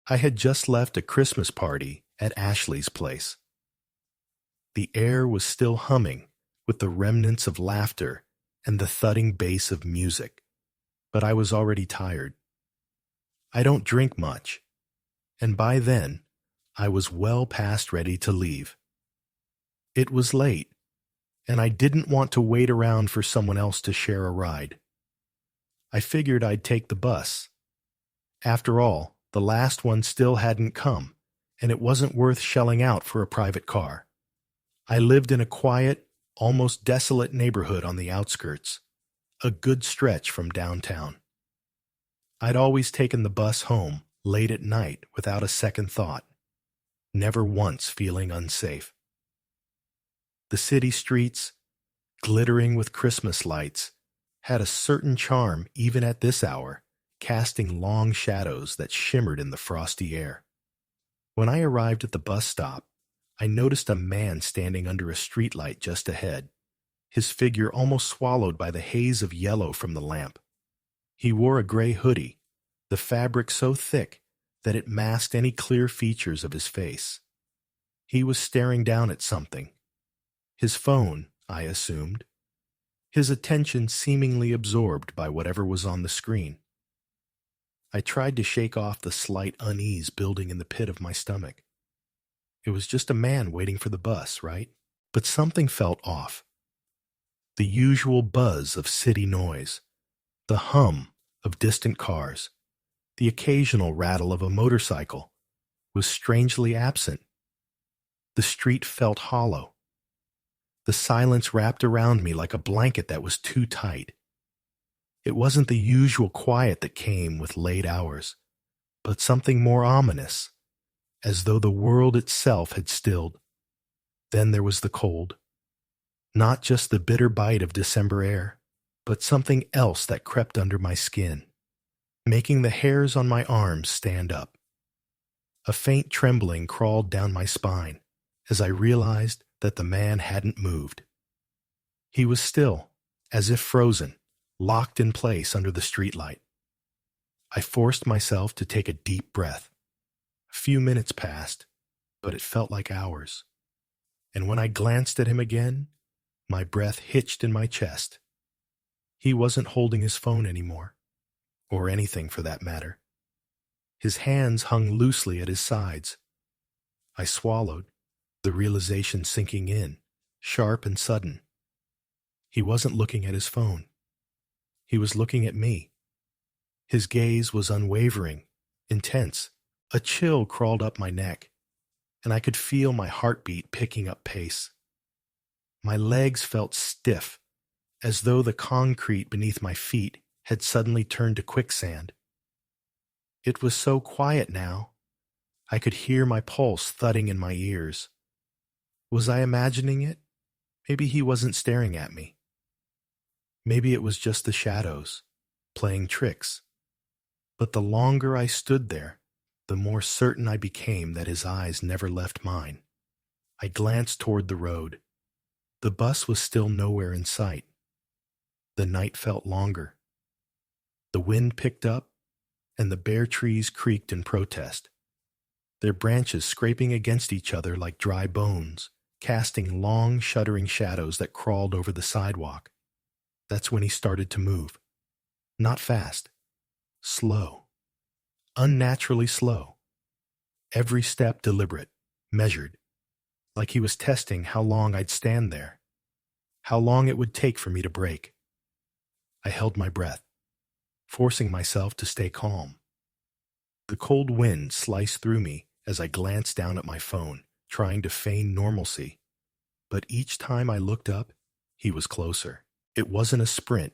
I had just left a Christmas party at Ashley's place. The air was still humming with the remnants of laughter and the thudding bass of music, but I was already tired. I don't drink much, and by then I was well past ready to leave. It was late, and I didn't want to wait around for someone else to share a ride. I figured I'd take the bus. After all, the last one still hadn't come, and it wasn't worth shelling out for a private car. I lived in a quiet, almost desolate neighborhood on the outskirts, a good stretch from downtown. I'd always taken the bus home late at night without a second thought, never once feeling unsafe. The city streets, glittering with Christmas lights, had a certain charm even at this hour, casting long shadows that shimmered in the frosty air. When I arrived at the bus stop, I noticed a man standing under a streetlight just ahead, his figure almost swallowed by the haze of yellow from the lamp. He wore a gray hoodie, the fabric so thick that it masked any clear features of his face. He was staring down at something. His phone, I assumed, his attention seemingly absorbed by whatever was on the screen. I tried to shake off the slight unease building in the pit of my stomach. It was just a man waiting for the bus, right? But something felt off. The usual buzz of city noise, the hum of distant cars, the occasional rattle of a motorcycle was strangely absent. The street felt hollow. The silence wrapped around me like a blanket that was too tight. It wasn't the usual quiet that came with late hours, but something more ominous, as though the world itself had stilled. Then there was the cold. Not just the bitter bite of December air, but something else that crept under my skin, making the hairs on my arms stand up. A faint trembling crawled down my spine as I realized that the man hadn't moved. He was still, as if frozen, locked in place under the streetlight. I forced myself to take a deep breath. A few minutes passed, but it felt like hours. And when I glanced at him again, my breath hitched in my chest. He wasn't holding his phone anymore, or anything for that matter. His hands hung loosely at his sides. I swallowed, the realization sinking in, sharp and sudden. He wasn't looking at his phone. He was looking at me. His gaze was unwavering, intense. A chill crawled up my neck, and I could feel my heartbeat picking up pace. My legs felt stiff, as though the concrete beneath my feet had suddenly turned to quicksand. It was so quiet now. I could hear my pulse thudding in my ears. Was I imagining it? Maybe he wasn't staring at me. Maybe it was just the shadows, playing tricks. But the longer I stood there, the more certain I became that his eyes never left mine. I glanced toward the road. The bus was still nowhere in sight. The night felt longer. The wind picked up, and the bare trees creaked in protest, their branches scraping against each other like dry bones, casting long, shuddering shadows that crawled over the sidewalk. That's when he started to move. Not fast. Slow. Unnaturally slow. Every step deliberate, measured, like he was testing how long I'd stand there, how long it would take for me to break. I held my breath, forcing myself to stay calm. The cold wind sliced through me as I glanced down at my phone, trying to feign normalcy. But each time I looked up, he was closer. It wasn't a sprint,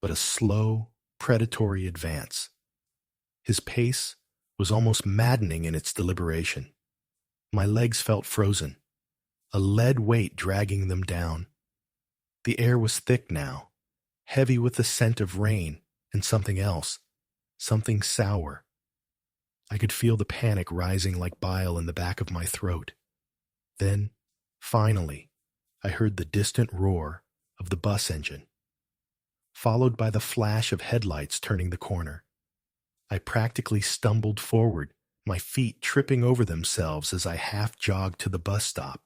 but a slow, predatory advance. His pace was almost maddening in its deliberation. My legs felt frozen, a lead weight dragging them down. The air was thick now, heavy with the scent of rain and something else, something sour. I could feel the panic rising like bile in the back of my throat. Then, finally, I heard the distant roar of the bus engine, followed by the flash of headlights turning the corner. I practically stumbled forward, my feet tripping over themselves as I half-jogged to the bus stop.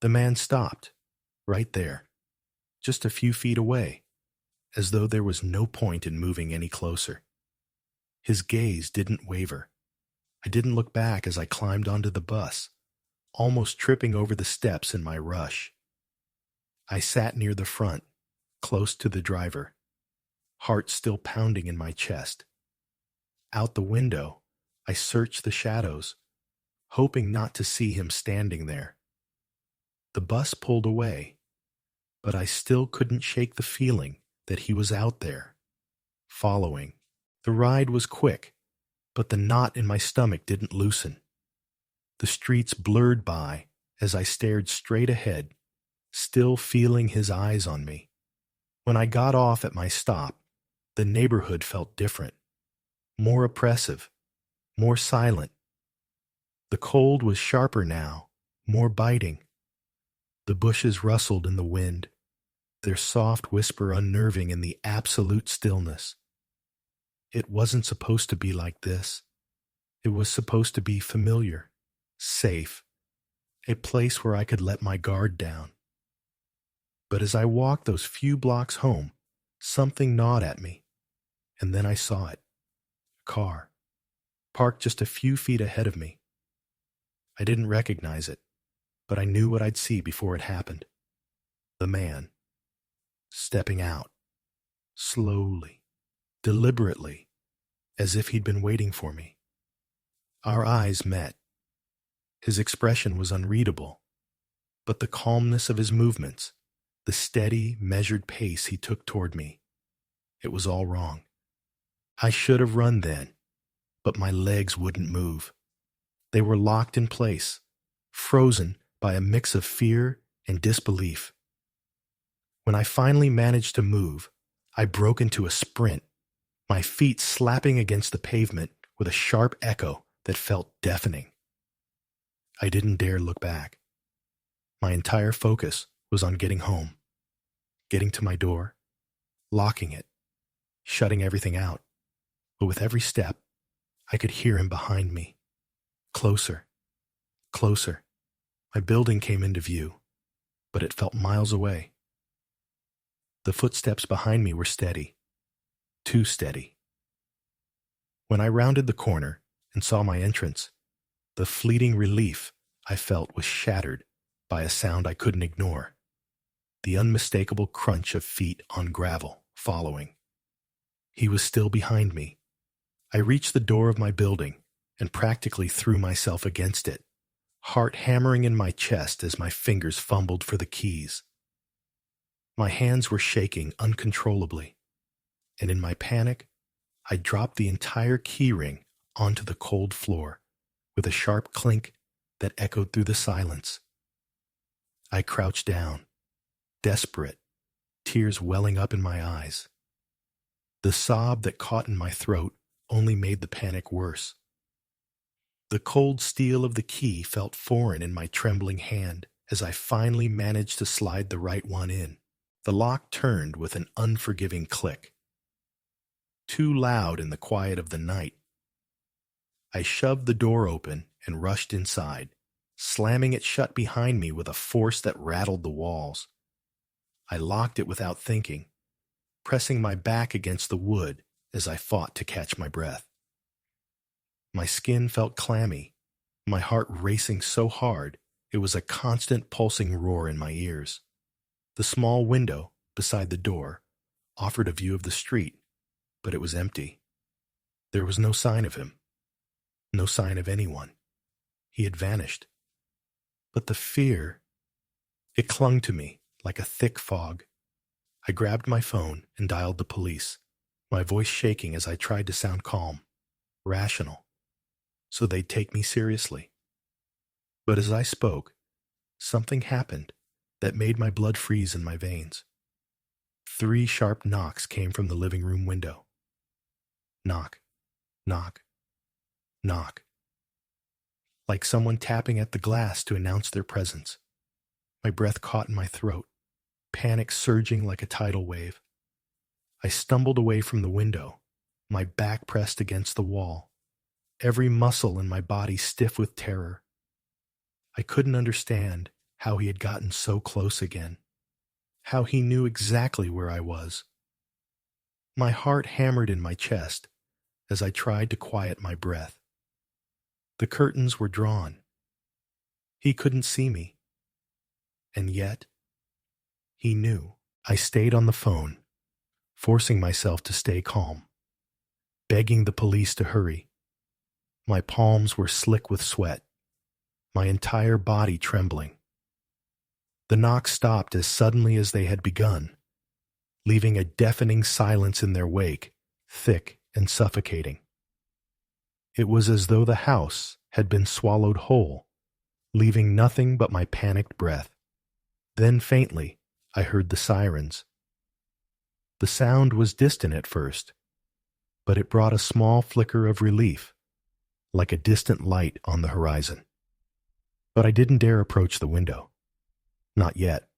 The man stopped, right there, just a few feet away, as though there was no point in moving any closer. His gaze didn't waver. I didn't look back as I climbed onto the bus, almost tripping over the steps in my rush. I sat near the front, close to the driver, heart still pounding in my chest. Out the window, I searched the shadows, hoping not to see him standing there. The bus pulled away, but I still couldn't shake the feeling that he was out there, following. The ride was quick, but the knot in my stomach didn't loosen. The streets blurred by as I stared straight ahead, still feeling his eyes on me. When I got off at my stop, the neighborhood felt different, more oppressive, more silent. The cold was sharper now, more biting. The bushes rustled in the wind, their soft whisper unnerving in the absolute stillness. It wasn't supposed to be like this. It was supposed to be familiar, safe, a place where I could let my guard down. But as I walked those few blocks home, something gnawed at me, and then I saw it. A car, parked just a few feet ahead of me. I didn't recognize it, but I knew what I'd see before it happened. The man, stepping out, slowly, deliberately, as if he'd been waiting for me. Our eyes met. His expression was unreadable, but the calmness of his movements, the steady, measured pace he took toward me, it was all wrong. I should have run then, but my legs wouldn't move. They were locked in place, frozen by a mix of fear and disbelief. When I finally managed to move, I broke into a sprint, my feet slapping against the pavement with a sharp echo that felt deafening. I didn't dare look back. My entire focus was on getting home, getting to my door, locking it, shutting everything out. But with every step, I could hear him behind me. Closer, closer. My building came into view, but it felt miles away. The footsteps behind me were steady, too steady. When I rounded the corner and saw my entrance, the fleeting relief I felt was shattered by a sound I couldn't ignore, the unmistakable crunch of feet on gravel following. He was still behind me. I reached the door of my building and practically threw myself against it, heart hammering in my chest as my fingers fumbled for the keys. My hands were shaking uncontrollably, and in my panic, I dropped the entire key ring onto the cold floor with a sharp clink that echoed through the silence. I crouched down, desperate, tears welling up in my eyes. The sob that caught in my throat only made the panic worse. The cold steel of the key felt foreign in my trembling hand as I finally managed to slide the right one in. The lock turned with an unforgiving click. Too loud in the quiet of the night. I shoved the door open and rushed inside, slamming it shut behind me with a force that rattled the walls. I locked it without thinking, pressing my back against the wood as I fought to catch my breath. My skin felt clammy, my heart racing so hard it was a constant pulsing roar in my ears. The small window beside the door offered a view of the street, but it was empty. There was no sign of him, no sign of anyone. He had vanished. But the fear, it clung to me like a thick fog. I grabbed my phone and dialed the police, my voice shaking as I tried to sound calm, rational, so they'd take me seriously. But as I spoke, something happened that made my blood freeze in my veins. 3 sharp knocks came from the living room window. Knock, knock, knock. Like someone tapping at the glass to announce their presence. My breath caught in my throat, panic surging like a tidal wave. I stumbled away from the window, my back pressed against the wall, every muscle in my body stiff with terror. I couldn't understand how he had gotten so close again, how he knew exactly where I was. My heart hammered in my chest as I tried to quiet my breath. The curtains were drawn. He couldn't see me. And yet, he knew. I stayed on the phone, forcing myself to stay calm, begging the police to hurry. My palms were slick with sweat, my entire body trembling. The knocks stopped as suddenly as they had begun, leaving a deafening silence in their wake, thick and suffocating. It was as though the house had been swallowed whole, leaving nothing but my panicked breath. Then faintly, I heard the sirens. The sound was distant at first, but it brought a small flicker of relief, like a distant light on the horizon. But I didn't dare approach the window. Not yet.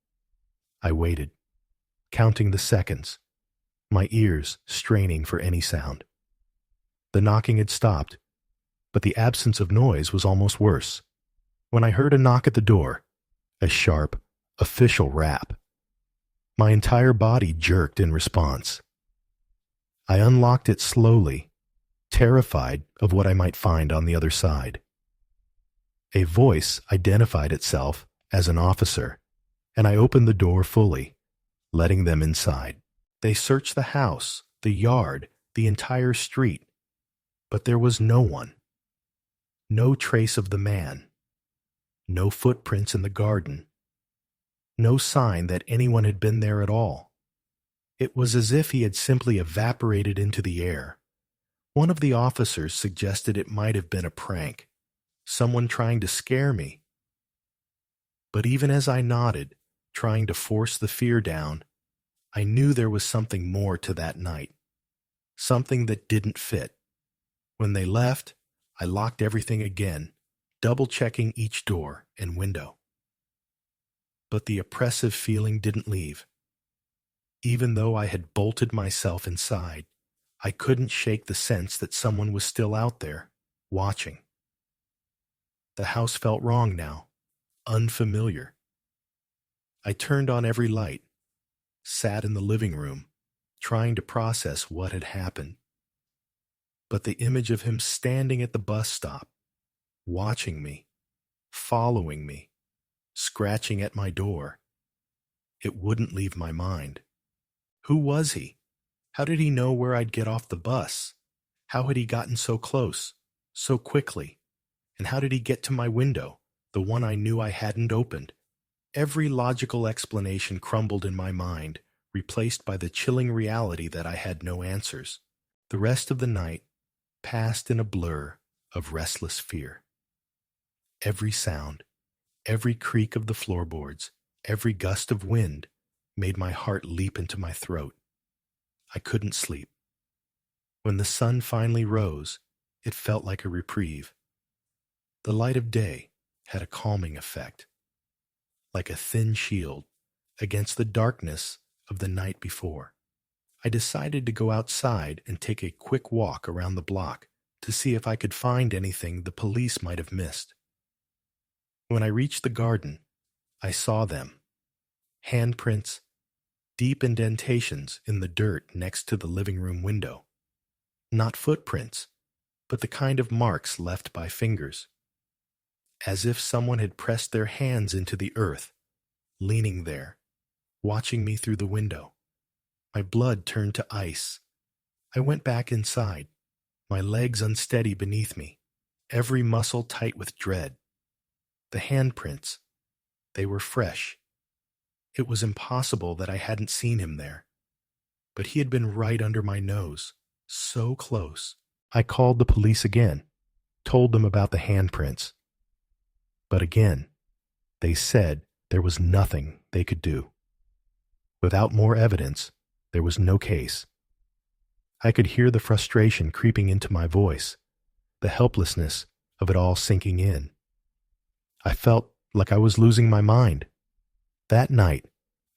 I waited, counting the seconds, my ears straining for any sound. The knocking had stopped, but the absence of noise was almost worse. When I heard a knock at the door, a sharp, official rap, my entire body jerked in response. I unlocked it slowly, terrified of what I might find on the other side. A voice identified itself as an officer, and I opened the door fully, letting them inside. They searched the house, the yard, the entire street, but there was no one. No trace of the man. No footprints in the garden. No sign that anyone had been there at all. It was as if he had simply evaporated into the air. One of the officers suggested it might have been a prank, someone trying to scare me. But even as I nodded, trying to force the fear down, I knew there was something more to that night, something that didn't fit. When they left, I locked everything again, double-checking each door and window. But the oppressive feeling didn't leave. Even though I had bolted myself inside, I couldn't shake the sense that someone was still out there, watching. The house felt wrong now, unfamiliar. I turned on every light, sat in the living room, trying to process what had happened. But the image of him standing at the bus stop, watching me, following me, scratching at my door, it wouldn't leave my mind. Who was he? How did he know where I'd get off the bus? How had he gotten so close, so quickly? And how did he get to my window, the one I knew I hadn't opened? Every logical explanation crumbled in my mind, replaced by the chilling reality that I had no answers. The rest of the night passed in a blur of restless fear. Every sound, every creak of the floorboards, every gust of wind made my heart leap into my throat. I couldn't sleep. When the sun finally rose, it felt like a reprieve. The light of day had a calming effect, like a thin shield against the darkness of the night before. I decided to go outside and take a quick walk around the block to see if I could find anything the police might have missed. When I reached the garden, I saw them. Handprints, deep indentations in the dirt next to the living room window. Not footprints, but the kind of marks left by fingers. As if someone had pressed their hands into the earth, leaning there, watching me through the window. My blood turned to ice. I went back inside, my legs unsteady beneath me, every muscle tight with dread. The handprints, they were fresh. It was impossible that I hadn't seen him there. But he had been right under my nose, so close. I called the police again, told them about the handprints. But again, they said there was nothing they could do. Without more evidence, there was no case. I could hear the frustration creeping into my voice, the helplessness of it all sinking in. I felt like I was losing my mind. That night,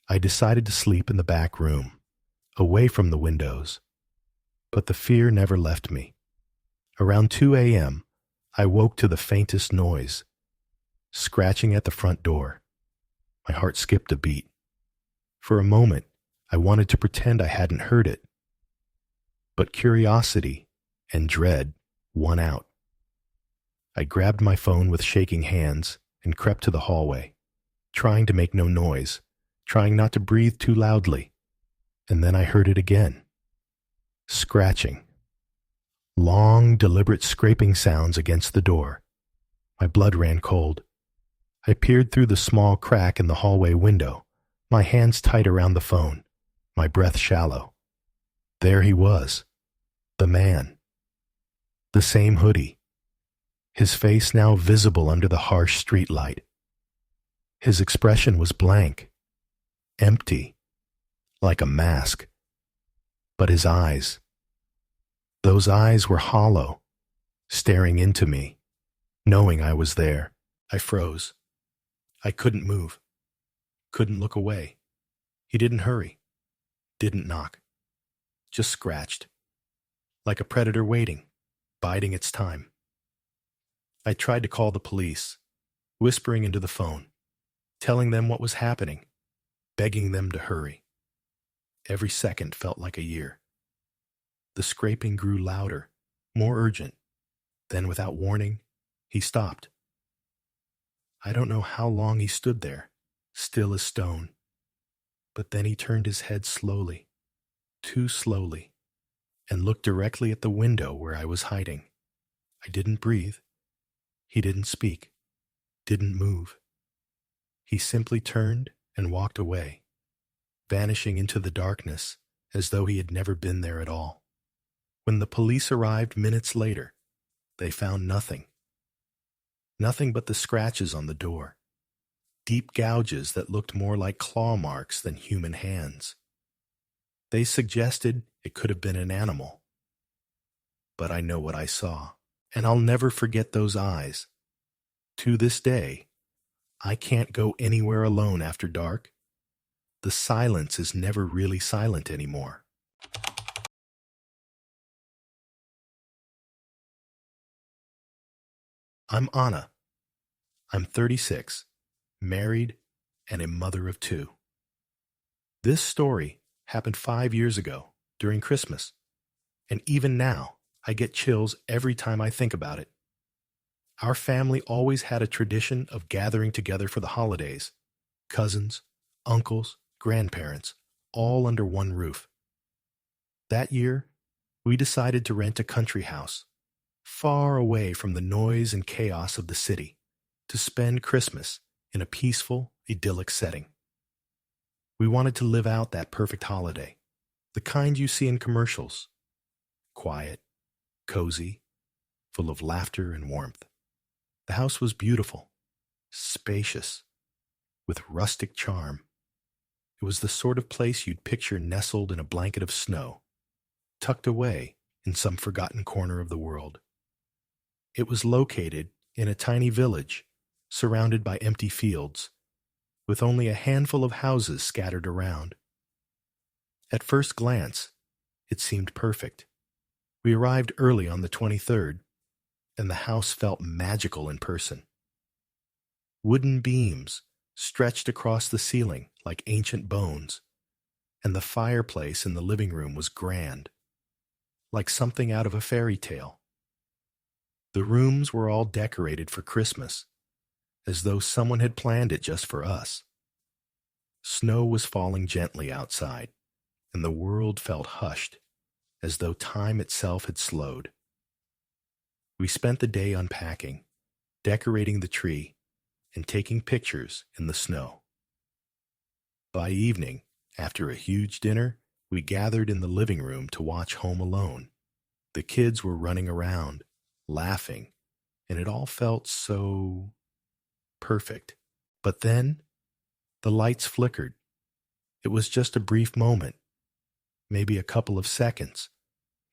I decided to sleep in the back room, away from the windows. But the fear never left me. Around 2 a.m., I woke to the faintest noise, scratching at the front door. My heart skipped a beat. For a moment, I wanted to pretend I hadn't heard it. But curiosity and dread won out. I grabbed my phone with shaking hands and crept to the hallway, trying to make no noise, trying not to breathe too loudly. And then I heard it again. Scratching. Long, deliberate scraping sounds against the door. My blood ran cold. I peered through the small crack in the hallway window, my hands tight around the phone, my breath shallow. There he was, the man. The same hoodie, his face now visible under the harsh street light. His expression was blank, empty, like a mask. But his eyes, those eyes were hollow, staring into me, knowing I was there. I froze. I couldn't move, couldn't look away. He didn't hurry, didn't knock, just scratched, like a predator waiting, biding its time. I tried to call the police, whispering into the phone, telling them what was happening, begging them to hurry. Every second felt like a year. The scraping grew louder, more urgent. Then, without warning, he stopped. I don't know how long he stood there, still as stone. But then he turned his head slowly, too slowly, and looked directly at the window where I was hiding. I didn't breathe. He didn't speak, didn't move. He simply turned and walked away, vanishing into the darkness as though he had never been there at all. When the police arrived minutes later, they found nothing. Nothing but the scratches on the door, deep gouges that looked more like claw marks than human hands. They suggested it could have been an animal. But I know what I saw, and I'll never forget those eyes. To this day, I can't go anywhere alone after dark. The silence is never really silent anymore. I'm Anna. I'm 36, married, and a mother of 2. This story happened 5 years ago during Christmas, and even now I get chills every time I think about it. Our family always had a tradition of gathering together for the holidays, cousins, uncles, grandparents, all under one roof. That year, we decided to rent a country house, far away from the noise and chaos of the city, to spend Christmas in a peaceful, idyllic setting. We wanted to live out that perfect holiday, the kind you see in commercials. Quiet, cozy, full of laughter and warmth. The house was beautiful, spacious, with rustic charm. It was the sort of place you'd picture nestled in a blanket of snow, tucked away in some forgotten corner of the world. It was located in a tiny village, surrounded by empty fields, with only a handful of houses scattered around. At first glance, it seemed perfect. We arrived early on the 23rd, and the house felt magical in person. Wooden beams stretched across the ceiling like ancient bones, and the fireplace in the living room was grand, like something out of a fairy tale. The rooms were all decorated for Christmas, as though someone had planned it just for us. Snow was falling gently outside, and the world felt hushed, as though time itself had slowed. We spent the day unpacking, decorating the tree, and taking pictures in the snow. By evening, after a huge dinner, we gathered in the living room to watch Home Alone. The kids were running around, laughing, and it all felt so perfect. But then, the lights flickered. It was just a brief moment, maybe a couple of seconds,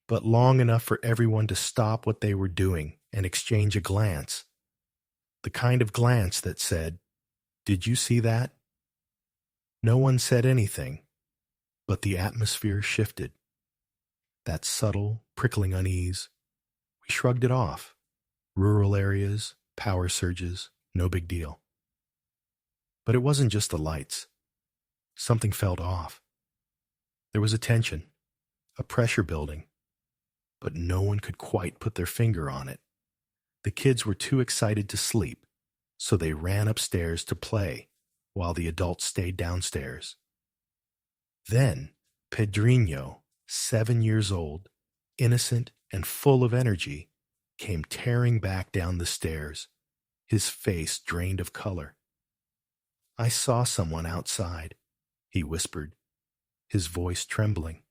but long enough for everyone to stop what they were doing and exchange a glance. The kind of glance that said, "Did you see that?" No one said anything, but the atmosphere shifted. That subtle, prickling unease. We shrugged it off. Rural areas, power surges, no big deal. But it wasn't just the lights. Something felt off. There was a tension, a pressure building, but no one could quite put their finger on it. The kids were too excited to sleep, so they ran upstairs to play while the adults stayed downstairs. Then, Pedrinho, 7 years old, innocent and full of energy, came tearing back down the stairs, his face drained of color. "I saw someone outside," he whispered, his voice trembling.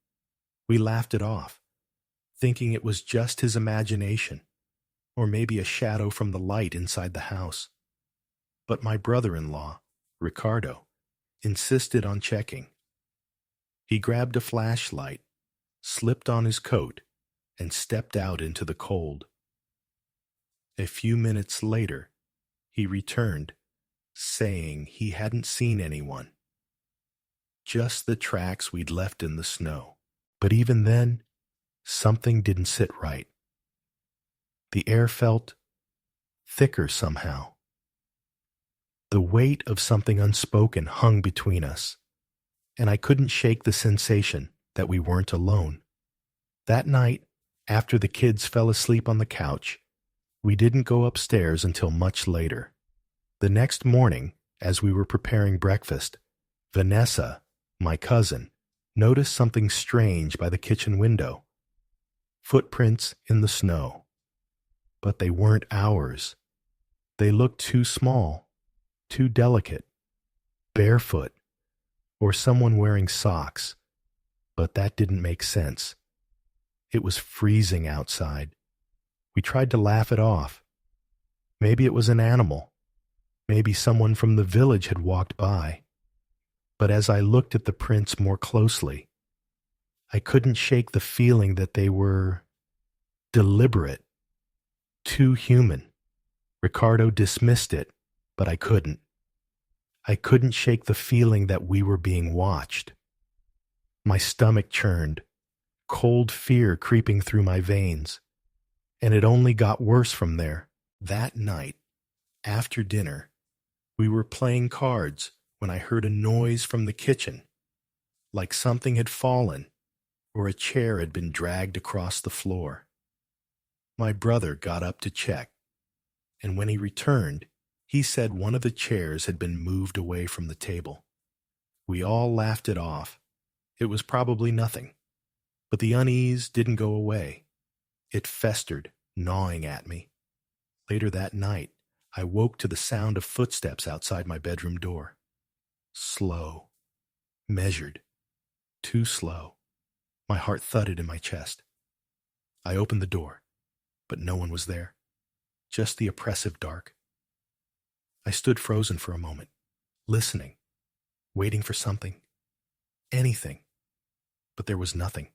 We laughed it off, thinking it was just his imagination, or maybe a shadow from the light inside the house. But my brother-in-law, Ricardo, insisted on checking. He grabbed a flashlight, slipped on his coat, and stepped out into the cold. A few minutes later, he returned, saying he hadn't seen anyone. Just the tracks we'd left in the snow. But even then, something didn't sit right. The air felt thicker somehow. The weight of something unspoken hung between us, and I couldn't shake the sensation that we weren't alone. That night, after the kids fell asleep on the couch, we didn't go upstairs until much later. The next morning, as we were preparing breakfast, Vanessa, my cousin, noticed something strange by the kitchen window. Footprints in the snow. But they weren't ours. They looked too small, too delicate, barefoot, or someone wearing socks. But that didn't make sense. It was freezing outside. We tried to laugh it off. Maybe it was an animal. Maybe someone from the village had walked by. But as I looked at the prints more closely, I couldn't shake the feeling that they were deliberate, too human. Ricardo dismissed it, but I couldn't. I couldn't shake the feeling that we were being watched. My stomach churned, cold fear creeping through my veins, and it only got worse from there. That night, after dinner, we were playing cards when I heard a noise from the kitchen, like something had fallen or a chair had been dragged across the floor. My brother got up to check, and when he returned, he said one of the chairs had been moved away from the table. We all laughed it off. It was probably nothing, but the unease didn't go away. It festered, gnawing at me. Later that night, I woke to the sound of footsteps outside my bedroom door. Slow, measured, too slow. My heart thudded in my chest. I opened the door, but no one was there, just the oppressive dark. I stood frozen for a moment, listening, waiting for something, anything, but there was nothing.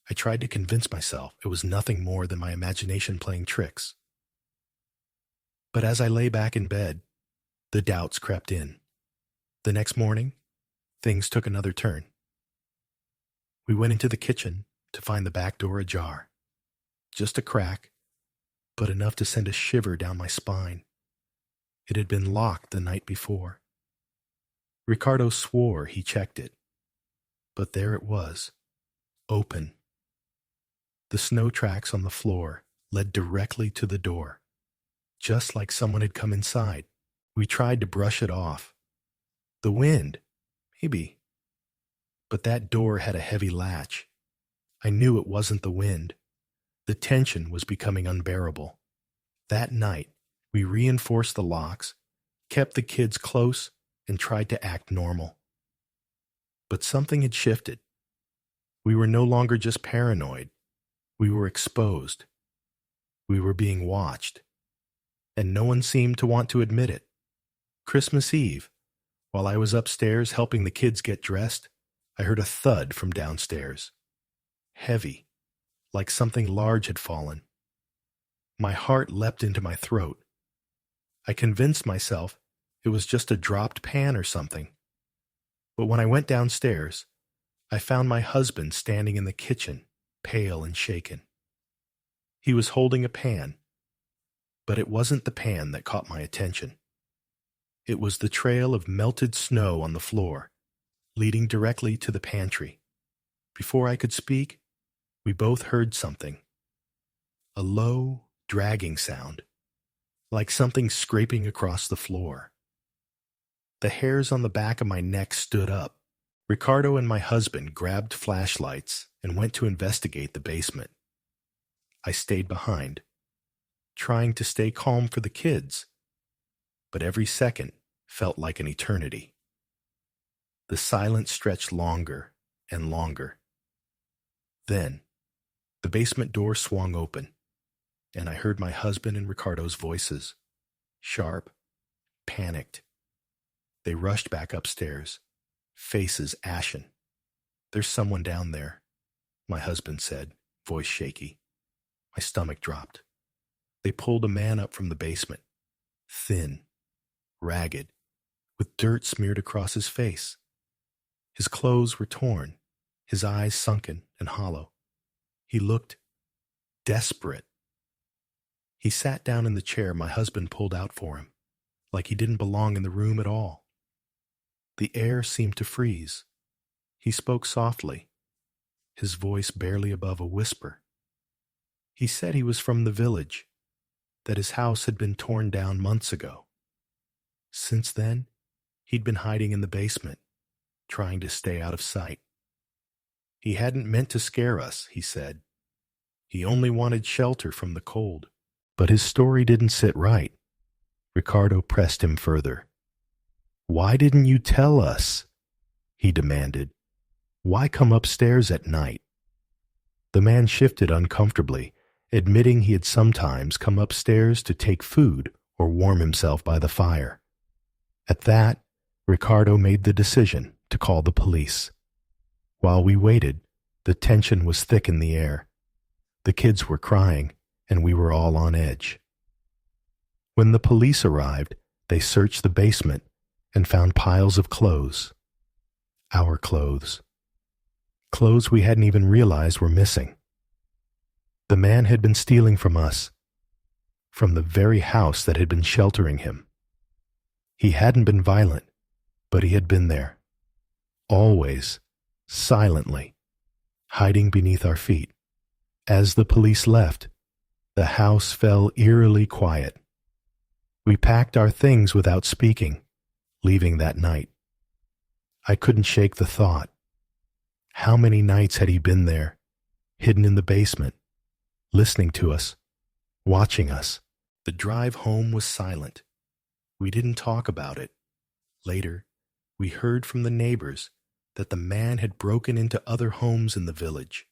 I tried to convince myself it was nothing more than my imagination playing tricks. But as I lay back in bed, the doubts crept in. The next morning, things took another turn. We went into the kitchen to find the back door ajar. Just a crack, but enough to send a shiver down my spine. It had been locked the night before. Ricardo swore he checked it, but there it was, open. The snow tracks on the floor led directly to the door, just like someone had come inside. We tried to brush it off. The wind, maybe. But that door had a heavy latch. I knew it wasn't the wind. The tension was becoming unbearable. That night, we reinforced the locks, kept the kids close, and tried to act normal. But something had shifted. We were no longer just paranoid. We were exposed. We were being watched. And no one seemed to want to admit it. Christmas Eve, while I was upstairs helping the kids get dressed, I heard a thud from downstairs. Heavy, like something large had fallen. My heart leapt into my throat. I convinced myself it was just a dropped pan or something. But when I went downstairs, I found my husband standing in the kitchen, pale and shaken. He was holding a pan, but it wasn't the pan that caught my attention. It was the trail of melted snow on the floor, leading directly to the pantry. Before I could speak, we both heard something. A low, dragging sound, like something scraping across the floor. The hairs on the back of my neck stood up. Ricardo and my husband grabbed flashlights and went to investigate the basement. I stayed behind, trying to stay calm for the kids, but every second felt like an eternity. The silence stretched longer and longer. Then, the basement door swung open, and I heard my husband and Ricardo's voices, sharp, panicked. They rushed back upstairs, faces ashen. "There's someone down there," my husband said, voice shaky. My stomach dropped. They pulled a man up from the basement, thin, ragged, with dirt smeared across his face. His clothes were torn, his eyes sunken and hollow. He looked desperate. He sat down in the chair my husband pulled out for him, like he didn't belong in the room at all. The air seemed to freeze. He spoke softly, his voice barely above a whisper. He said he was from the village, that his house had been torn down months ago. Since then, he'd been hiding in the basement, trying to stay out of sight. He hadn't meant to scare us, he said. He only wanted shelter from the cold. But his story didn't sit right. Ricardo pressed him further. "Why didn't you tell us?" he demanded. "Why come upstairs at night?" The man shifted uncomfortably, admitting he had sometimes come upstairs to take food or warm himself by the fire. At that, Ricardo made the decision to call the police. While we waited, the tension was thick in the air. The kids were crying, and we were all on edge. When the police arrived, they searched the basement and found piles of clothes. Our clothes. Clothes we hadn't even realized were missing. The man had been stealing from us, from the very house that had been sheltering him. He hadn't been violent, but he had been there, always, silently, hiding beneath our feet. As the police left, the house fell eerily quiet. We packed our things without speaking, leaving that night. I couldn't shake the thought. How many nights had he been there, hidden in the basement, listening to us, watching us? The drive home was silent. We didn't talk about it. Later, we heard from the neighbors that the man had broken into other homes in the village,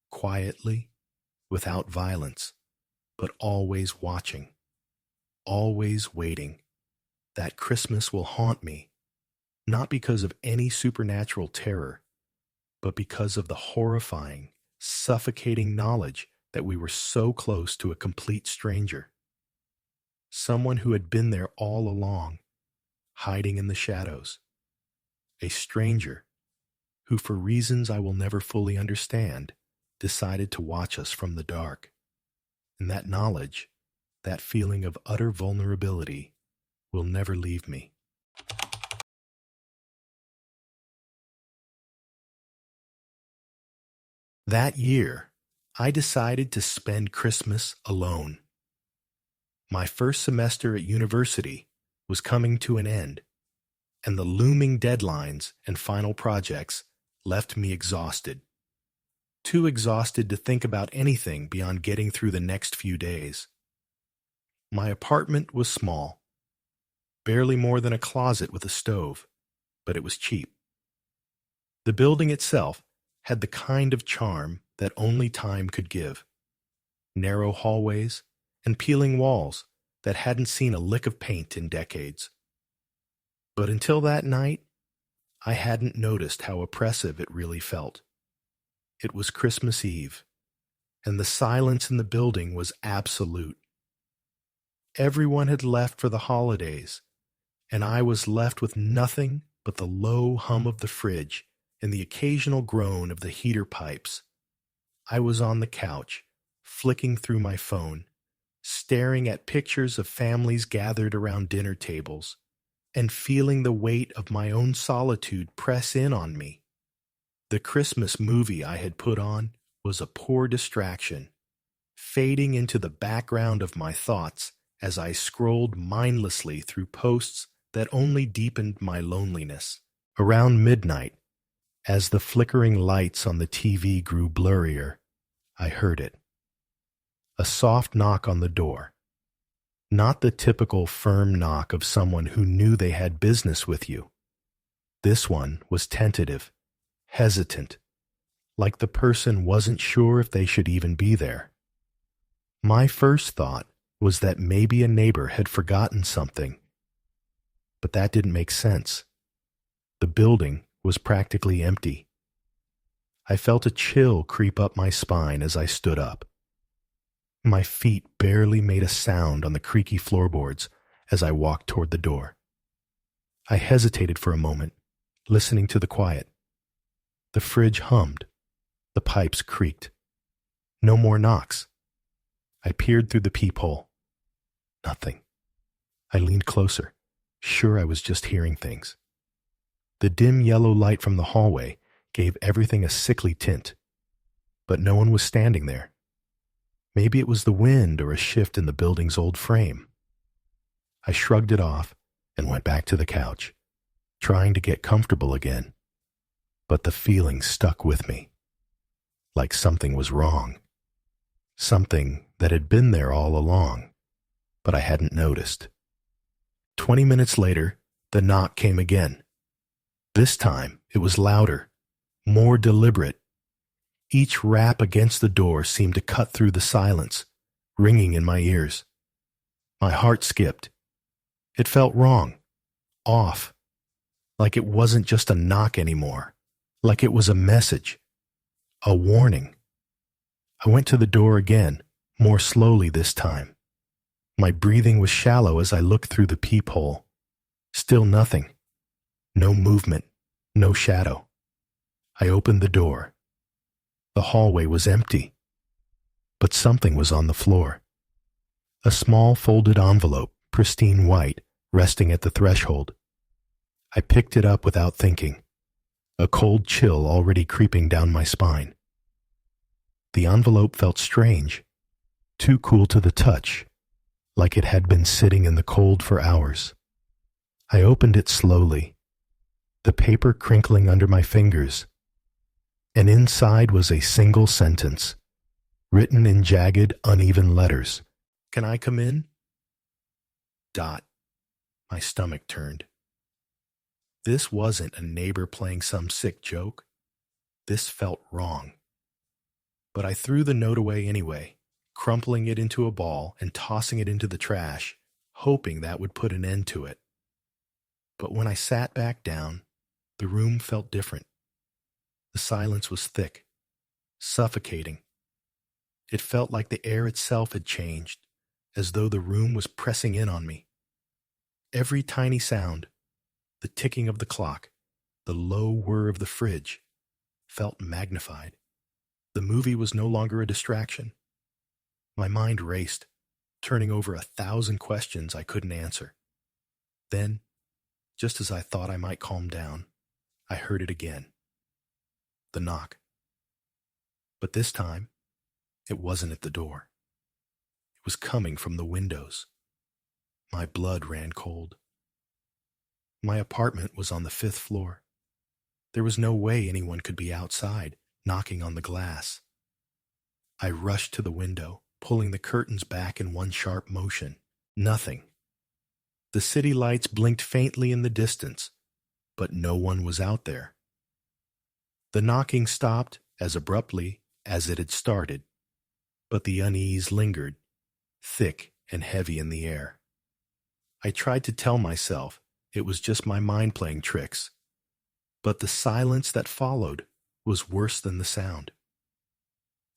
quietly, without violence, but always watching, always waiting. That Christmas will haunt me, not because of any supernatural terror, but because of the horrifying, suffocating knowledge that we were so close to a complete stranger. Someone who had been there all along, hiding in the shadows. A stranger who, for reasons I will never fully understand, decided to watch us from the dark. And that knowledge, that feeling of utter vulnerability, will never leave me. That year, I decided to spend Christmas alone. My first semester at university was coming to an end, and the looming deadlines and final projects left me exhausted. Too exhausted to think about anything beyond getting through the next few days. My apartment was small, barely more than a closet with a stove, but it was cheap. The building itself had the kind of charm that only time could give. Narrow hallways and peeling walls that hadn't seen a lick of paint in decades. But until that night, I hadn't noticed how oppressive it really felt. It was Christmas Eve, and the silence in the building was absolute. Everyone had left for the holidays, and I was left with nothing but the low hum of the fridge and the occasional groan of the heater pipes. I was on the couch, flicking through my phone, staring at pictures of families gathered around dinner tables, and feeling the weight of my own solitude press in on me. The Christmas movie I had put on was a poor distraction, fading into the background of my thoughts as I scrolled mindlessly through posts that only deepened my loneliness. Around midnight, as the flickering lights on the TV grew blurrier, I heard it. A soft knock on the door. Not the typical firm knock of someone who knew they had business with you. This one was tentative, hesitant, like the person wasn't sure if they should even be there. My first thought was that maybe a neighbor had forgotten something. But that didn't make sense. The building was practically empty. I felt a chill creep up my spine as I stood up. My feet barely made a sound on the creaky floorboards as I walked toward the door. I hesitated for a moment, listening to the quiet. The fridge hummed. The pipes creaked. No more knocks. I peered through the peephole. Nothing. I leaned closer, sure I was just hearing things. The dim yellow light from the hallway gave everything a sickly tint, but no one was standing there. Maybe it was the wind or a shift in the building's old frame. I shrugged it off and went back to the couch, trying to get comfortable again. But the feeling stuck with me, like something was wrong. Something that had been there all along, but I hadn't noticed. 20 minutes later, the knock came again. This time, it was louder, more deliberate. Each rap against the door seemed to cut through the silence, ringing in my ears. My heart skipped. It felt wrong, off, like it wasn't just a knock anymore, like it was a message, a warning. I went to the door again, more slowly this time. My breathing was shallow as I looked through the peephole. Still nothing. No movement, no shadow. I opened the door. The hallway was empty, but something was on the floor. A small folded envelope, pristine white, resting at the threshold. I picked it up without thinking, a cold chill already creeping down my spine. The envelope felt strange, too cool to the touch, like it had been sitting in the cold for hours. I opened it slowly, the paper crinkling under my fingers, and inside was a single sentence, written in jagged, uneven letters. "Can I come in?" Dot. My stomach turned. This wasn't a neighbor playing some sick joke. This felt wrong. But I threw the note away anyway, crumpling it into a ball and tossing it into the trash, hoping that would put an end to it. But when I sat back down, the room felt different. The silence was thick, suffocating. It felt like the air itself had changed, as though the room was pressing in on me. Every tiny sound, the ticking of the clock, the low whir of the fridge, felt magnified. The movie was no longer a distraction. My mind raced, turning over 1,000 questions I couldn't answer. Then, just as I thought I might calm down, I heard it again. The knock. But this time, it wasn't at the door. It was coming from the windows. My blood ran cold. My apartment was on the 5th floor. There was no way anyone could be outside, knocking on the glass. I rushed to the window, pulling the curtains back in one sharp motion. Nothing. The city lights blinked faintly in the distance, but no one was out there. The knocking stopped as abruptly as it had started, but the unease lingered, thick and heavy in the air. I tried to tell myself it was just my mind playing tricks, but the silence that followed was worse than the sound.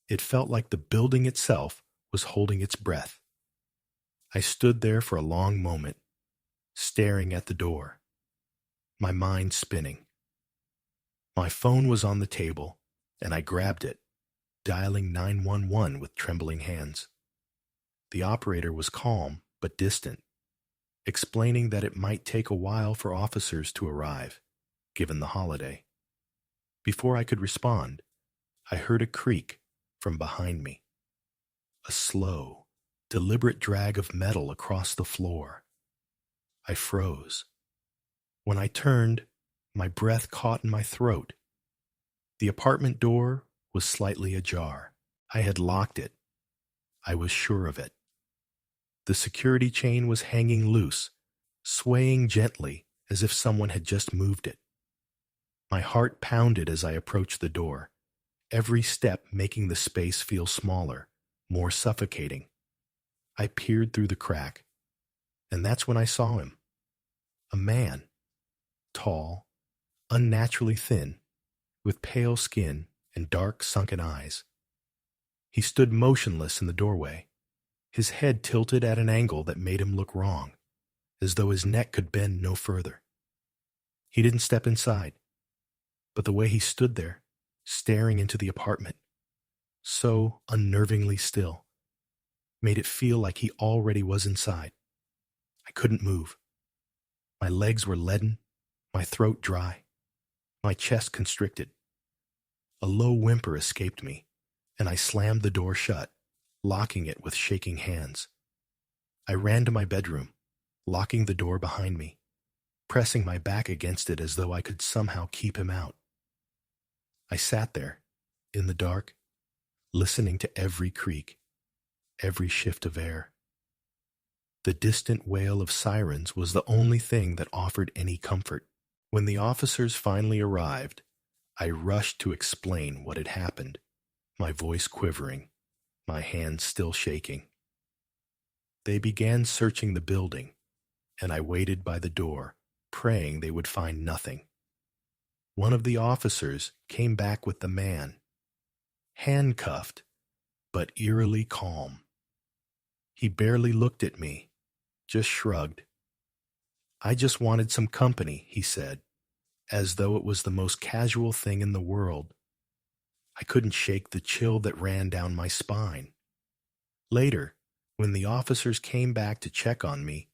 It felt like the building itself was holding its breath. I stood there for a long moment, staring at the door, my mind spinning. My phone was on the table, and I grabbed it, dialing 911 with trembling hands. The operator was calm but distant, explaining that it might take a while for officers to arrive, given the holiday. Before I could respond, I heard a creak from behind me, a slow, deliberate drag of metal across the floor. I froze. When I turned, my breath caught in my throat. The apartment door was slightly ajar. I had locked it. I was sure of it. The security chain was hanging loose, swaying gently as if someone had just moved it. My heart pounded as I approached the door, every step making the space feel smaller, more suffocating. I peered through the crack, and that's when I saw him. A man, tall, unnaturally thin, with pale skin and dark, sunken eyes. He stood motionless in the doorway, his head tilted at an angle that made him look wrong, as though his neck could bend no further. He didn't step inside, but the way he stood there, staring into the apartment, so unnervingly still, made it feel like he already was inside. I couldn't move. My legs were leaden, my throat dry, my chest constricted. A low whimper escaped me, and I slammed the door shut, locking it with shaking hands. I ran to my bedroom, locking the door behind me, pressing my back against it as though I could somehow keep him out. I sat there, in the dark, listening to every creak, every shift of air. The distant wail of sirens was the only thing that offered any comfort. When the officers finally arrived, I rushed to explain what had happened, my voice quivering, my hands still shaking. They began searching the building, and I waited by the door, praying they would find nothing. One of the officers came back with the man, handcuffed, but eerily calm. He barely looked at me, just shrugged. "I just wanted some company," he said, as though it was the most casual thing in the world. I couldn't shake the chill that ran down my spine. Later, when the officers came back to check on me,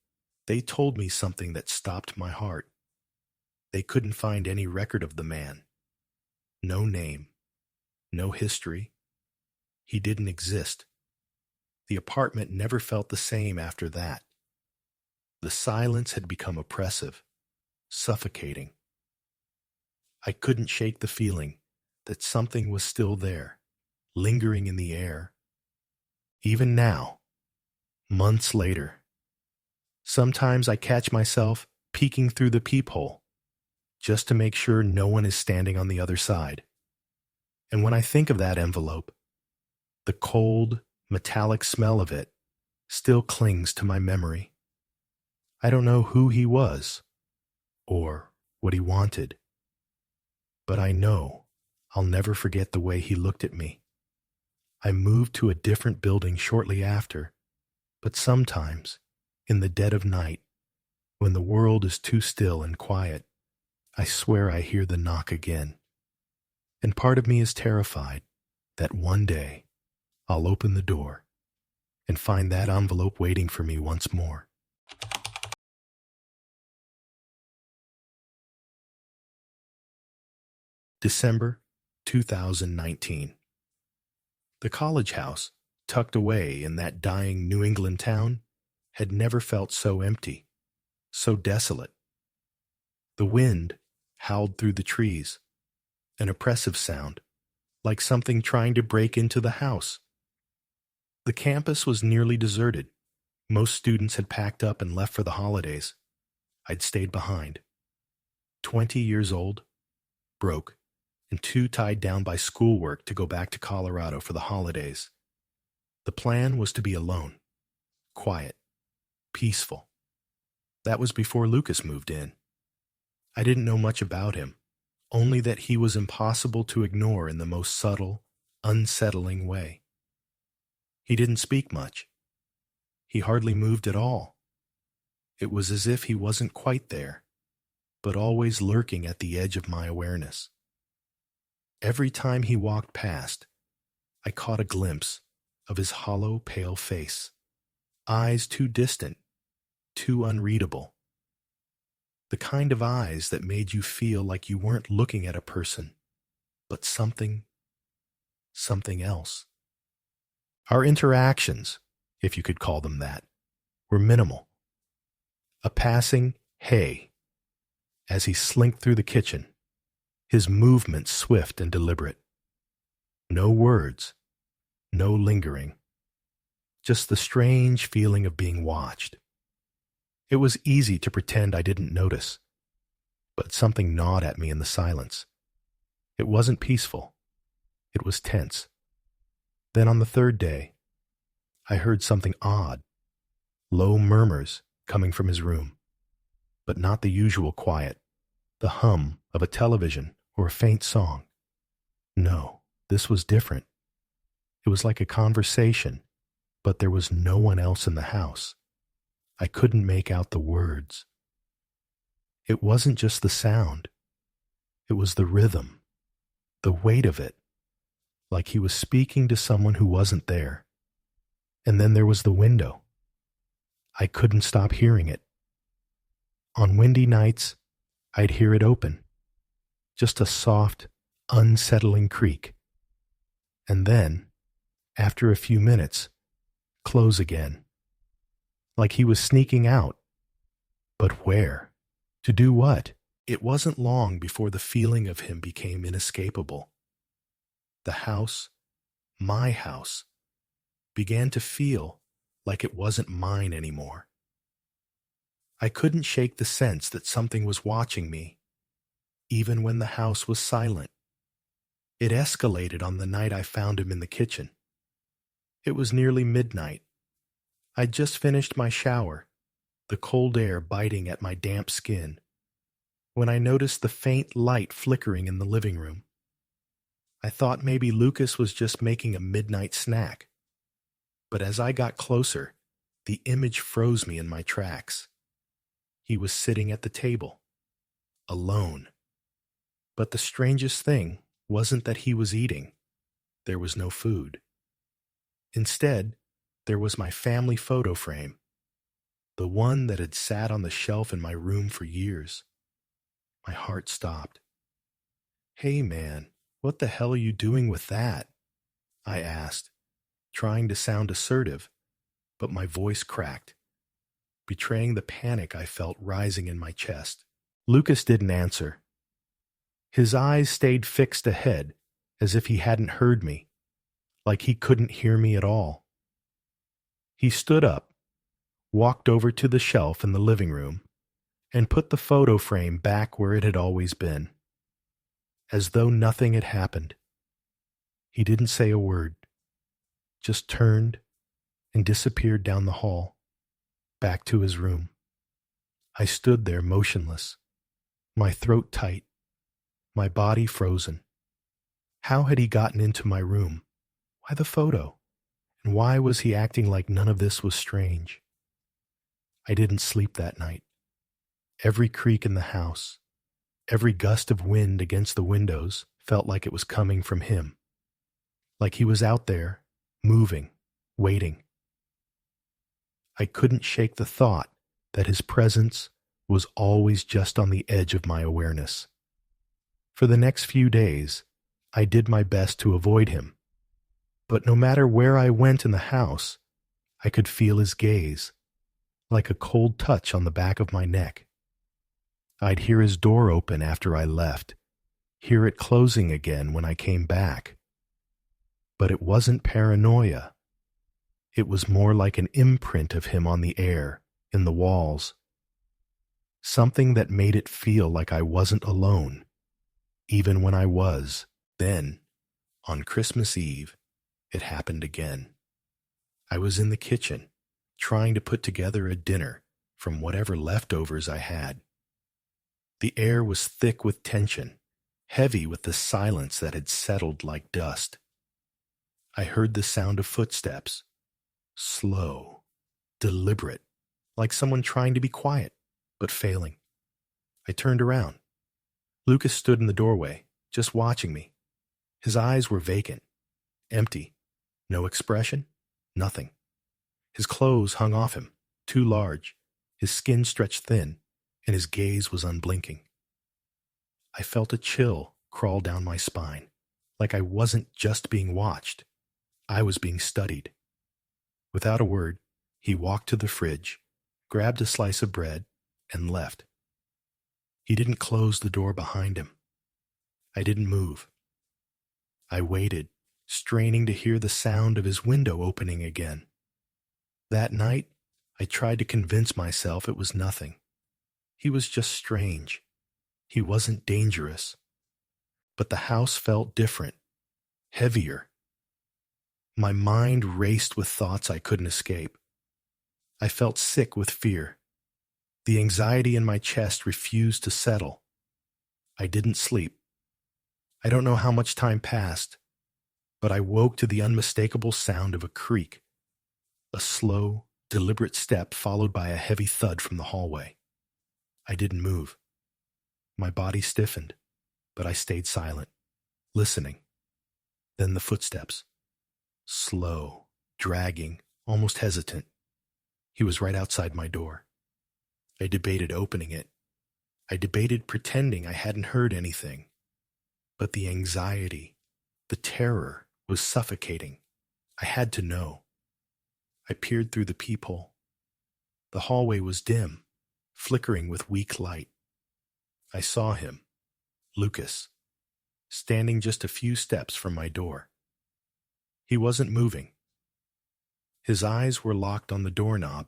they told me something that stopped my heart. They couldn't find any record of the man. No name. No history. He didn't exist. The apartment never felt the same after that. The silence had become oppressive, suffocating. I couldn't shake the feeling that something was still there, lingering in the air. Even now, months later, sometimes I catch myself peeking through the peephole, just to make sure no one is standing on the other side. And when I think of that envelope, the cold, metallic smell of it still clings to my memory. I don't know who he was, or what he wanted, but I know I'll never forget the way he looked at me. I moved to a different building shortly after, but sometimes, in the dead of night, when the world is too still and quiet, I swear I hear the knock again. And part of me is terrified that one day I'll open the door and find that envelope waiting for me once more. December 2019. The college house, tucked away in that dying New England town, had never felt so empty, so desolate. The wind howled through the trees, an oppressive sound, like something trying to break into the house. The campus was nearly deserted. Most students had packed up and left for the holidays. I'd stayed behind. 20 years old, broke, and too tied down by schoolwork to go back to Colorado for the holidays. The plan was to be alone, quiet, peaceful. That was before Lucas moved in. I didn't know much about him, only that he was impossible to ignore in the most subtle, unsettling way. He didn't speak much. He hardly moved at all. It was as if he wasn't quite there, but always lurking at the edge of my awareness. Every time he walked past, I caught a glimpse of his hollow, pale face, eyes too distant, too unreadable. The kind of eyes that made you feel like you weren't looking at a person, but something else. Our interactions, if you could call them that, were minimal. A passing "hey" as he slinked through the kitchen, his movements swift and deliberate. No words, no lingering, just the strange feeling of being watched. It was easy to pretend I didn't notice, but something gnawed at me in the silence. It wasn't peaceful. It was tense. Then on the third day, I heard something odd, low murmurs coming from his room, but not the usual quiet, the hum of a television or a faint song. No, this was different. It was like a conversation, but there was no one else in the house. I couldn't make out the words. It wasn't just the sound. It was the rhythm, the weight of it, like he was speaking to someone who wasn't there. And then there was the window. I couldn't stop hearing it. On windy nights, I'd hear it open, just a soft, unsettling creak. And then, after a few minutes, close again, like he was sneaking out. But where? To do what? It wasn't long before the feeling of him became inescapable. The house, my house, began to feel like it wasn't mine anymore. I couldn't shake the sense that something was watching me, even when the house was silent. It escalated on the night I found him in the kitchen. It was nearly midnight. I'd just finished my shower, the cold air biting at my damp skin, when I noticed the faint light flickering in the living room. I thought maybe Lucas was just making a midnight snack. But as I got closer, the image froze me in my tracks. He was sitting at the table, alone. But the strangest thing wasn't that he was eating. There was no food. Instead, there was my family photo frame, the one that had sat on the shelf in my room for years. My heart stopped. "Hey man, what the hell are you doing with that?" I asked, trying to sound assertive, but my voice cracked, betraying the panic I felt rising in my chest. Lucas didn't answer. His eyes stayed fixed ahead, as if he hadn't heard me, like he couldn't hear me at all. He stood up, walked over to the shelf in the living room, and put the photo frame back where it had always been, as though nothing had happened. He didn't say a word, just turned and disappeared down the hall, back to his room. I stood there motionless, my throat tight, my body frozen. How had he gotten into my room? Why the photo? And why was he acting like none of this was strange? I didn't sleep that night. Every creak in the house, every gust of wind against the windows felt like it was coming from him. Like he was out there, moving, waiting. I couldn't shake the thought that his presence was always just on the edge of my awareness. For the next few days, I did my best to avoid him. But no matter where I went in the house, I could feel his gaze, like a cold touch on the back of my neck. I'd hear his door open after I left, hear it closing again when I came back. But it wasn't paranoia. It was more like an imprint of him on the air, in the walls. Something that made it feel like I wasn't alone, even when I was. Then, on Christmas Eve, it happened again. I was in the kitchen, trying to put together a dinner from whatever leftovers I had. The air was thick with tension, heavy with the silence that had settled like dust. I heard the sound of footsteps, slow, deliberate, like someone trying to be quiet, but failing. I turned around. Lucas stood in the doorway, just watching me. His eyes were vacant, empty. No expression, nothing. His clothes hung off him, too large, his skin stretched thin, and his gaze was unblinking. I felt a chill crawl down my spine, like I wasn't just being watched, I was being studied. Without a word, he walked to the fridge, grabbed a slice of bread, and left. He didn't close the door behind him. I didn't move. I waited, straining to hear the sound of his window opening again. That night, I tried to convince myself it was nothing. He was just strange. He wasn't dangerous. But the house felt different, heavier. My mind raced with thoughts I couldn't escape. I felt sick with fear. The anxiety in my chest refused to settle. I didn't sleep. I don't know how much time passed, but I woke to the unmistakable sound of a creak, a slow, deliberate step followed by a heavy thud from the hallway. I didn't move. My body stiffened, but I stayed silent, listening. Then the footsteps. Slow, dragging, almost hesitant. He was right outside my door. I debated opening it. I debated pretending I hadn't heard anything. But the anxiety, the terror, was suffocating. I had to know. I peered through the peephole. The hallway was dim, flickering with weak light. I saw him, Lucas, standing just a few steps from my door. He wasn't moving. His eyes were locked on the doorknob,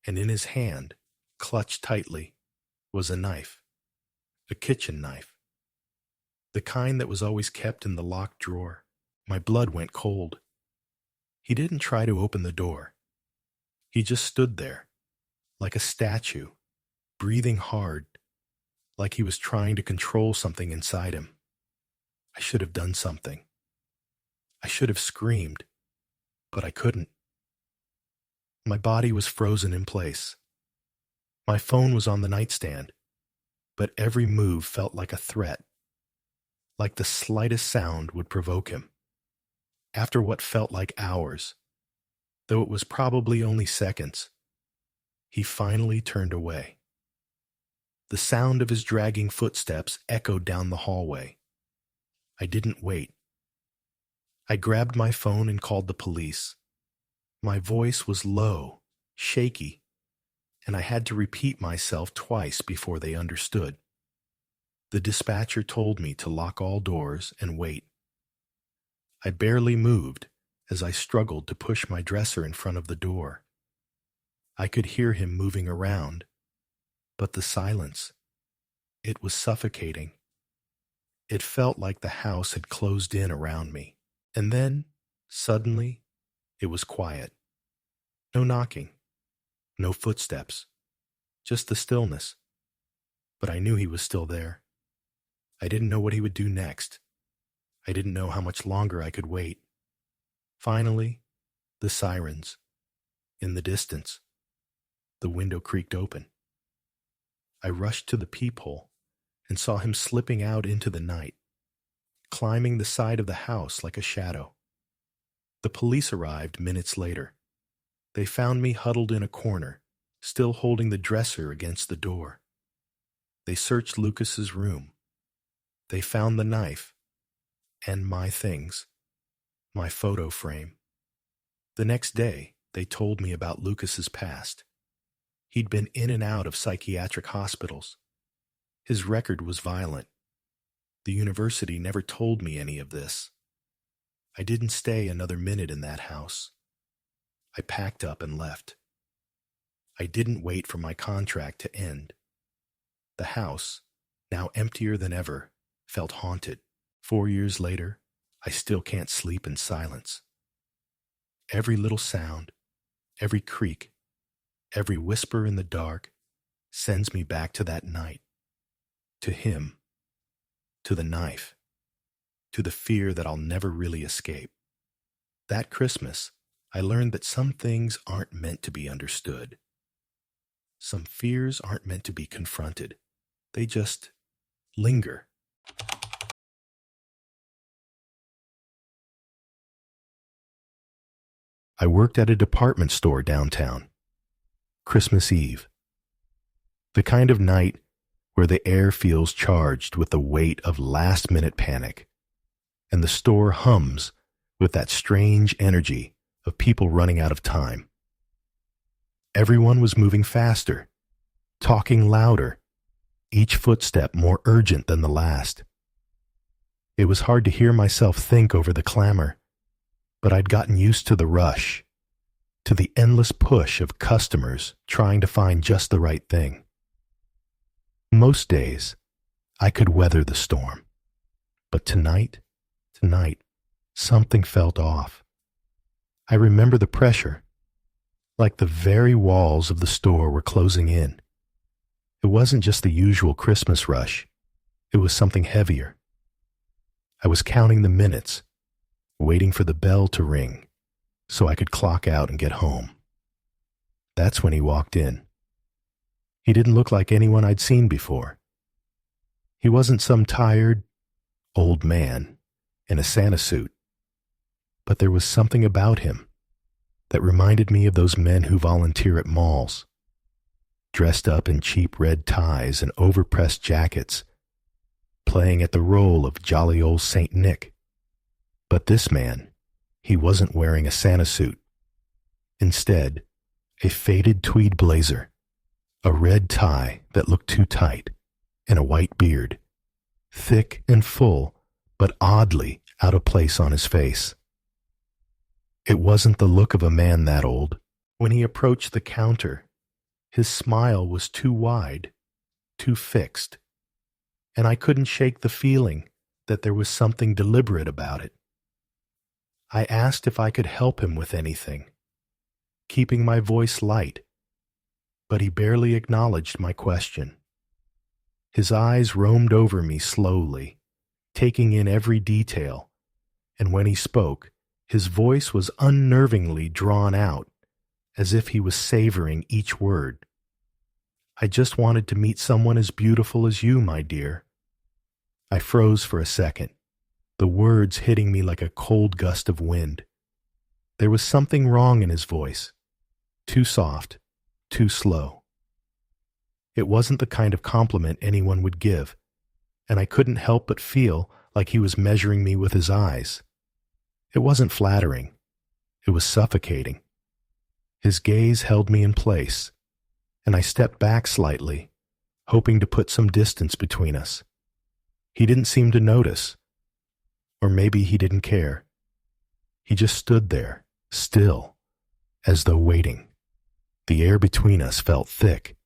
and in his hand, clutched tightly, was a knife, a kitchen knife. The kind that was always kept in the locked drawer. My blood went cold. He didn't try to open the door. He just stood there, like a statue, breathing hard, like he was trying to control something inside him. I should have done something. I should have screamed, but I couldn't. My body was frozen in place. My phone was on the nightstand, but every move felt like a threat, like the slightest sound would provoke him. After what felt like hours, though it was probably only seconds, he finally turned away. The sound of his dragging footsteps echoed down the hallway. I didn't wait. I grabbed my phone and called the police. My voice was low, shaky, and I had to repeat myself twice before they understood. The dispatcher told me to lock all doors and wait. I barely moved as I struggled to push my dresser in front of the door. I could hear him moving around, but the silence, it was suffocating. It felt like the house had closed in around me. And then, suddenly, it was quiet. No knocking, no footsteps, just the stillness. But I knew he was still there. I didn't know what he would do next. I didn't know how much longer I could wait. Finally, the sirens. In the distance, the window creaked open. I rushed to the peephole and saw him slipping out into the night, climbing the side of the house like a shadow. The police arrived minutes later. They found me huddled in a corner, still holding the dresser against the door. They searched Lucas's room. They found the knife and my things, my photo frame. The next day, they told me about Lucas's past. He'd been in and out of psychiatric hospitals. His record was violent. The university never told me any of this. I didn't stay another minute in that house. I packed up and left. I didn't wait for my contract to end. The house, now emptier than ever, felt haunted. 4 years later, I still can't sleep in silence. Every little sound, every creak, every whisper in the dark sends me back to that night, to him, to the knife, to the fear that I'll never really escape. That Christmas, I learned that some things aren't meant to be understood. Some fears aren't meant to be confronted. They just linger. I worked at a department store downtown. Christmas Eve. The kind of night where the air feels charged with the weight of last-minute panic, and the store hums with that strange energy of people running out of time. Everyone was moving faster, talking louder, each footstep more urgent than the last. It was hard to hear myself think over the clamor, but I'd gotten used to the rush, to the endless push of customers trying to find just the right thing. Most days, I could weather the storm, but tonight, something felt off. I remember the pressure, like the very walls of the store were closing in. It wasn't just the usual Christmas rush, it was something heavier. I was counting the minutes, waiting for the bell to ring so I could clock out and get home. That's when he walked in. He didn't look like anyone I'd seen before. He wasn't some tired, old man in a Santa suit, but there was something about him that reminded me of those men who volunteer at malls, dressed up in cheap red ties and overpressed jackets, playing at the role of jolly old Saint Nick. But this man, he wasn't wearing a Santa suit. Instead, a faded tweed blazer, a red tie that looked too tight, and a white beard, thick and full, but oddly out of place on his face. It wasn't the look of a man that old. When he approached the counter, his smile was too wide, too fixed, and I couldn't shake the feeling that there was something deliberate about it. I asked if I could help him with anything, keeping my voice light, but he barely acknowledged my question. His eyes roamed over me slowly, taking in every detail, and when he spoke, his voice was unnervingly drawn out, as if he was savoring each word. I just wanted to meet someone as beautiful as you, my dear. I froze for a second, the words hitting me like a cold gust of wind. There was something wrong in his voice, too soft, too slow. It wasn't the kind of compliment anyone would give, and I couldn't help but feel like he was measuring me with his eyes. It wasn't flattering. It was suffocating. His gaze held me in place, and I stepped back slightly, hoping to put some distance between us. He didn't seem to notice, or maybe he didn't care. He just stood there, still, as though waiting. The air between us felt thick,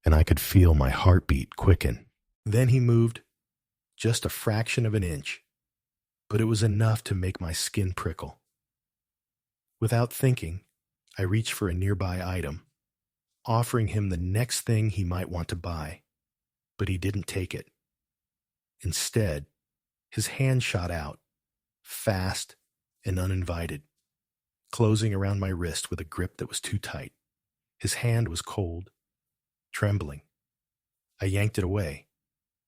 and I could feel my heartbeat quicken. Then he moved, just a fraction of an inch, but it was enough to make my skin prickle. Without thinking, I reached for a nearby item, offering him the next thing he might want to buy, but he didn't take it. Instead, his hand shot out, fast and uninvited, closing around my wrist with a grip that was too tight. His hand was cold, trembling. I yanked it away,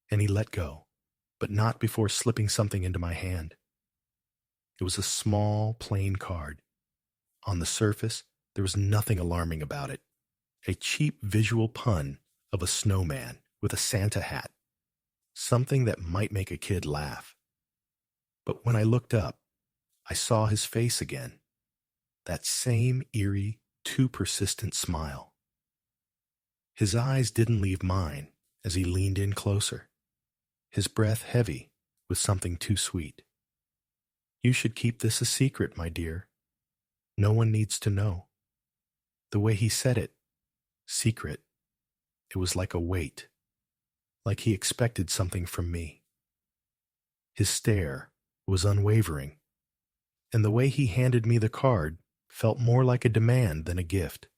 and he let go, but not before slipping something into my hand. It was a small, plain card. On the surface, there was nothing alarming about it. A cheap visual pun of a snowman with a Santa hat. Something that might make a kid laugh. But when I looked up, I saw his face again. That same eerie, too persistent smile. His eyes didn't leave mine as he leaned in closer, his breath heavy with something too sweet. You should keep this a secret, my dear. No one needs to know. The way he said it, secret, it was like a weight, like he expected something from me. His stare was unwavering, and the way he handed me the card felt more like a demand than a gift.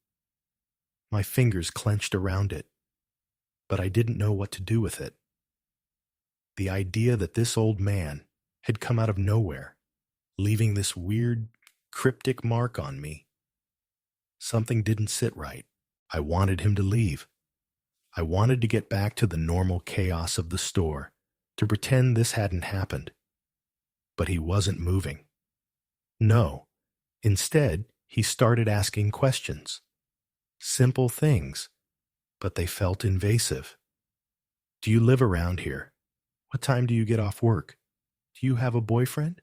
My fingers clenched around it, but I didn't know what to do with it. The idea that this old man had come out of nowhere, leaving this weird, cryptic mark on me. Something didn't sit right. I wanted him to leave. I wanted to get back to the normal chaos of the store, to pretend this hadn't happened. But he wasn't moving. No, instead, He started asking questions. Simple things, but they felt invasive. Do you live around here? What time do you get off work? Do you have a boyfriend?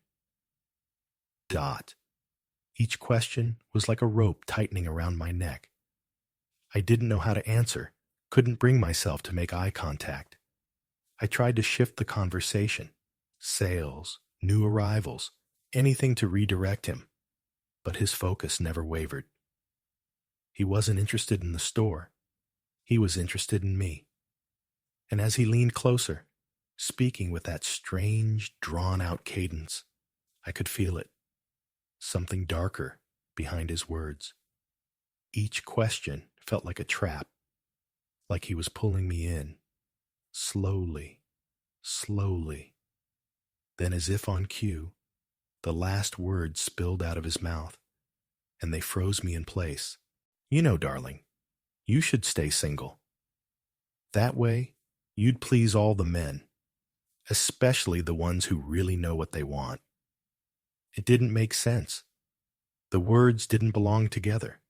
Dot. Each question was like a rope tightening around my neck. I didn't know how to answer, couldn't bring myself to make eye contact. I tried to shift the conversation. Sales, new arrivals, anything to redirect him. But his focus never wavered. He wasn't interested in the store. He was interested in me. And as he leaned closer, speaking with that strange, drawn-out cadence, I could feel it. Something darker behind his words. Each question felt like a trap, like he was pulling me in, slowly, slowly. Then, as if on cue, the last words spilled out of his mouth, and they froze me in place. You know, darling, you should stay single. That way, you'd please all the men, especially the ones who really know what they want. It didn't make sense. The words didn't belong together.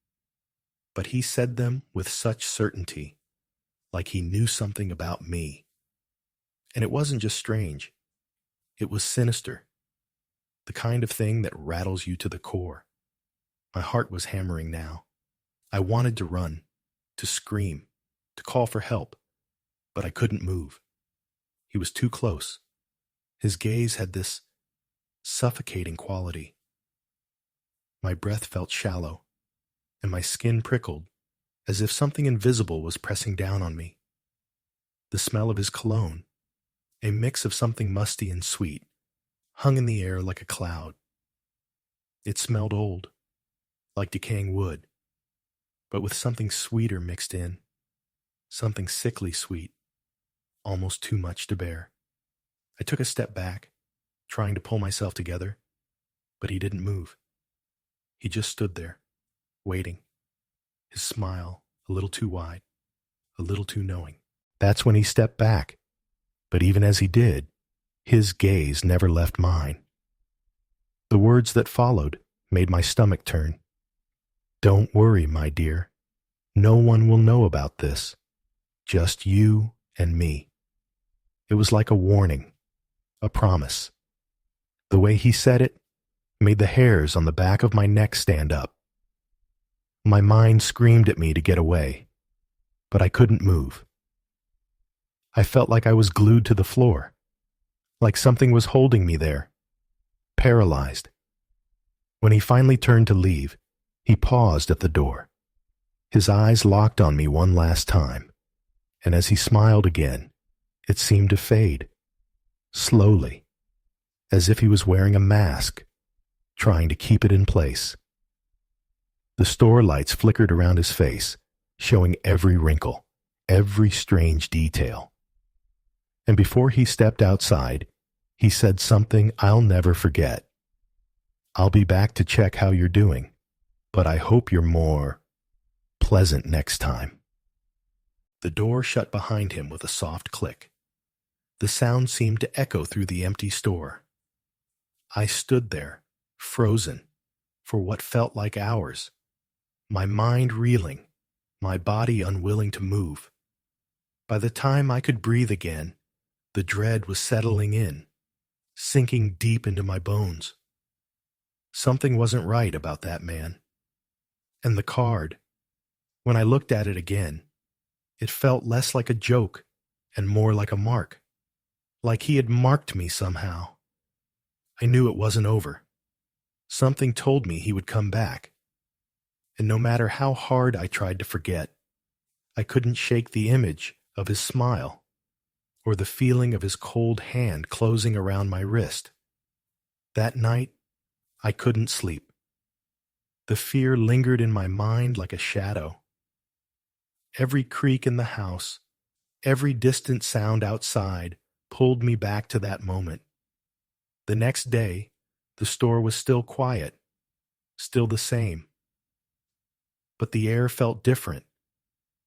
But he said them with such certainty, like he knew something about me. And it wasn't just strange. It was sinister. The kind of thing that rattles you to the core. My heart was hammering now. I wanted to run, to scream, to call for help, but I couldn't move. He was too close. His gaze had this suffocating quality. My breath felt shallow, and my skin prickled, as if something invisible was pressing down on me. The smell of his cologne, a mix of something musty and sweet, hung in the air like a cloud. It smelled old, like decaying wood, but with something sweeter mixed in, something sickly sweet, almost too much to bear. I took a step back, trying to pull myself together, but he didn't move. He just stood there, waiting, his smile a little too wide, a little too knowing. That's when he stepped back, but even as he did, his gaze never left mine. The words that followed made my stomach turn. Don't worry, my dear. No one will know about this. Just you and me. It was like a warning, a promise. The way he said it made the hairs on the back of my neck stand up. My mind screamed at me to get away, but I couldn't move. I felt like I was glued to the floor, like something was holding me there, paralyzed. When he finally turned to leave, he paused at the door. His eyes locked on me one last time, and as he smiled again, it seemed to fade, slowly, as if he was wearing a mask, trying to keep it in place. The store lights flickered around his face, showing every wrinkle, every strange detail. And before he stepped outside, he said something I'll never forget. I'll be back to check how you're doing, but I hope you're more pleasant next time. The door shut behind him with a soft click. The sound seemed to echo through the empty store. I stood there, frozen, for what felt like hours, my mind reeling, my body unwilling to move. By the time I could breathe again, the dread was settling in, sinking deep into my bones. Something wasn't right about that man. And the card, when I looked at it again, it felt less like a joke and more like a mark, like he had marked me somehow. I knew it wasn't over. Something told me he would come back. And no matter how hard I tried to forget, I couldn't shake the image of his smile or the feeling of his cold hand closing around my wrist. That night, I couldn't sleep. The fear lingered in my mind like a shadow. Every creak in the house, every distant sound outside pulled me back to that moment. The next day, the store was still quiet, still the same. But the air felt different,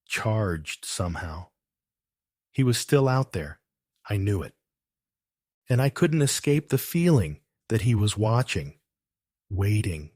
charged somehow. He was still out there, I knew it. And I couldn't escape the feeling that he was watching, waiting,